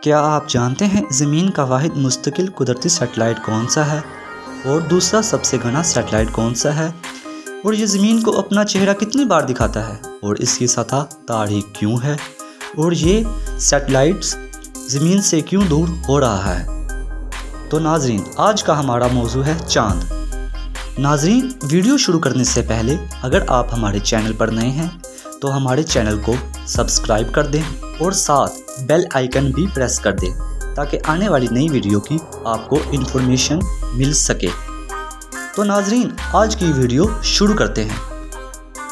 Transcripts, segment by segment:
کیا آپ جانتے ہیں زمین کا واحد مستقل قدرتی سیٹلائٹ کون سا ہے اور دوسرا سب سے گھنا سیٹلائٹ کون سا ہے، اور یہ زمین کو اپنا چہرہ کتنی بار دکھاتا ہے اور اس کی سطح تاریک کیوں ہے، اور یہ سیٹلائٹس زمین سے کیوں دور ہو رہا ہے؟ تو ناظرین، آج کا ہمارا موضوع ہے چاند۔ ناظرین، ویڈیو شروع کرنے سے پہلے اگر آپ ہمارے چینل پر نئے ہیں تو ہمارے چینل کو سبسکرائب کر دیں اور ساتھ بیل آئیکن بھی پریس کر دیں تاکہ آنے والی نئی ویڈیو کی آپ کو انفارمیشن مل سکے۔ تو ناظرین، آج کی ویڈیو شروع کرتے ہیں۔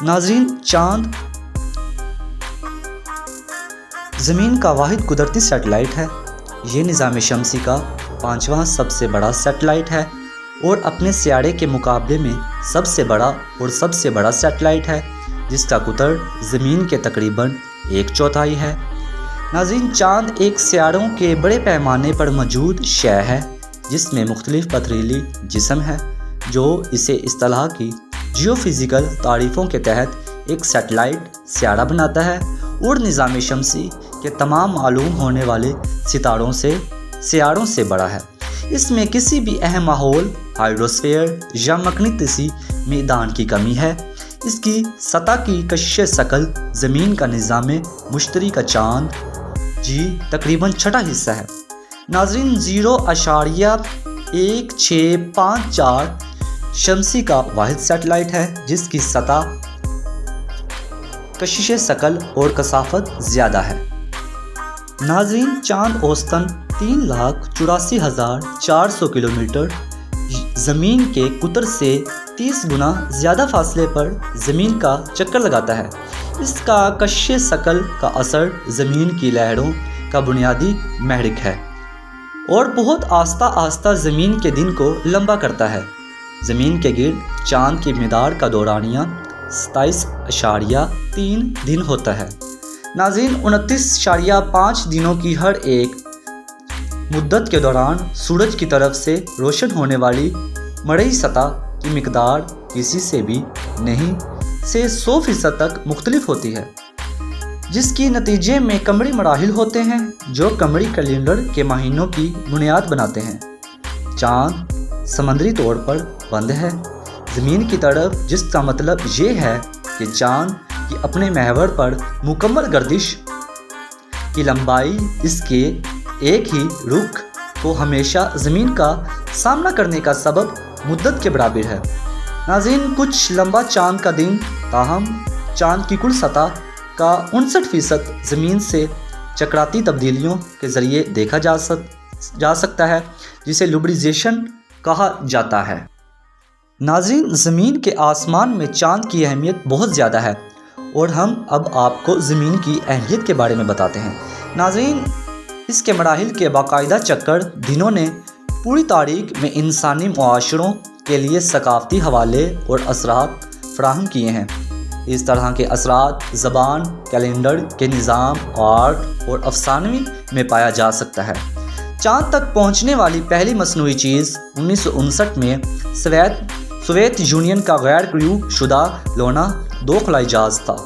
ناظرین، چاند زمین کا واحد قدرتی سیٹلائٹ ہے۔ یہ نظام شمسی کا 5واں سب سے بڑا سیٹلائٹ ہے اور اپنے سیارے کے مقابلے میں سب سے بڑا اور سب سے بڑا سیٹلائٹ ہے، جس کا قطر زمین کے تقریباً 1/4 ہے۔ ناظرین، چاند ایک سیاروں کے بڑے پیمانے پر موجود شے ہے جس میں مختلف پتھریلی جسم ہے، جو اسے اصطلاح کی جیو فزیکل تعریفوں کے تحت ایک سیٹلائٹ سیارہ بناتا ہے اور نظام شمسی کے تمام معلوم ہونے والے سیاروں سے بڑا ہے۔ اس میں کسی بھی اہم ماحول، ہائیڈروسفیئر یا مقناطیسی میدان کی کمی ہے۔ اس کی سطح کی کشش شکل زمین کا نظام مشتری کا چاند تقریباً 1/6 حصہ ہے۔ ناظرین، 0.1654 شمسی کا واحد سیٹلائٹ ہے جس کی سطح، کشش شکل اور کثافت زیادہ ہے۔ ناظرین، چاند اوسطاً 3,84,400 کلومیٹر زمین کے قطر سے 30 گنا زیادہ فاصلے پر زمین کا چکر لگاتا ہے۔ اس کا کشش شکل کا اثر زمین کی لہروں کا بنیادی محرک ہے اور بہت آہستہ آہستہ زمین کے دن کو لمبا کرتا ہے۔ زمین کے گرد چاند کی مدار کا دورانیہ 27.3 دن ہوتا ہے۔ ناظرین، 29.5 دنوں کی ہر ایک مدت کے دوران سورج کی طرف سے روشن ہونے والی مرئی سطح کی مقدار کسی سے بھی نہیں سے 100% تک مختلف ہوتی ہے، جس کی نتیجے میں قمری مراحل ہوتے ہیں جو قمری کیلنڈر کے مہینوں کی بنیاد بناتے ہیں۔ چاند سمندری طور پر بند ہے زمین کی طرف، جس کا مطلب یہ ہے کہ چاند کی اپنے محور پر مکمل گردش کی لمبائی اس کے ایک ہی رخ کو ہمیشہ زمین کا سامنا کرنے کا سبب مدت کے برابر ہے۔ ناظرین، کچھ لمبا چاند کا دن، تاہم چاند کی کل سطح کا 59% زمین سے چکراتی تبدیلیوں کے ذریعے دیکھا جا سکتا ہے، جسے لوبریزیشن کہا جاتا ہے۔ ناظرین، زمین کے آسمان میں چاند کی اہمیت بہت زیادہ ہے اور ہم اب آپ کو زمین کی اہمیت کے بارے میں بتاتے ہیں۔ ناظرین، اس کے مراحل کے باقاعدہ چکر دنوں نے پوری تاریخ میں انسانی معاشروں کے لیے ثقافتی حوالے اور اثرات فراہم کیے ہیں۔ اس طرح کے اثرات زبان، کیلنڈر کے نظام، آرٹ اور افسانوی میں پایا جا سکتا ہے۔ چاند تک پہنچنے والی پہلی مصنوعی چیز 1959 میں سوویت یونین کا غیر کریو شدہ لونا 2 خلائی جہاز تھا۔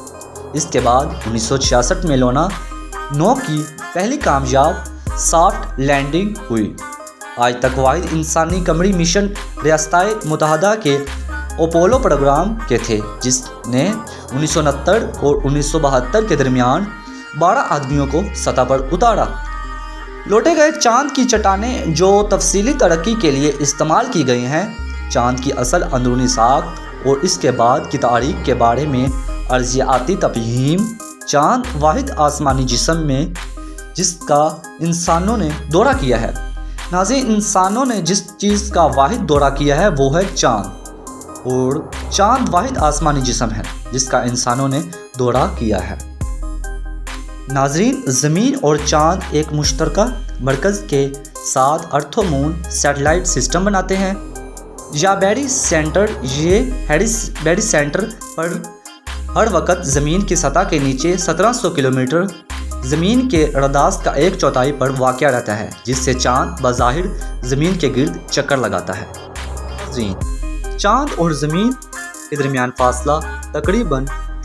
اس کے بعد 1966 میں لونا 9 کی پہلی کامیاب سافٹ لینڈنگ ہوئی۔ آج تک واحد انسانی قمری مشن ریاستہائے متحدہ کے اپولو پروگرام کے تھے، جس نے 1969 اور 1972 کے درمیان 12 آدمیوں کو سطح پر اتارا۔ لوٹے گئے چاند کی چٹانیں جو تفصیلی ترقی کے لیے استعمال کی گئی ہیں، چاند کی اصل اندرونی ساخت اور اس کے بعد کی تاریخ کے بارے میں ارضیاتی تفہیم۔ چاند واحد آسمانی جسم میں جس کا انسانوں نے دورہ کیا ہے۔ ناظرین، انسانوں نے جس چیز کا واحد دورہ کیا ہے وہ ہے چاند، اور چاند واحد آسمانی جسم ہے جس کا انسانوں نے دورہ کیا ہے۔ ناظرین، زمین اور چاند ایک مشترکہ مرکز کے ساتھ ارتھ مون سیٹلائٹ سسٹم بناتے ہیں۔ بیری سینٹر پر ہر وقت زمین کی سطح کے نیچے 1700 کلومیٹر زمین کے رداست کا 1/4 پر واقع رہتا ہے، جس سے چاند بظاہر زمین کے گرد چکر لگاتا ہے۔ چاند اور زمین کے درمیان فاصلہ تقریباً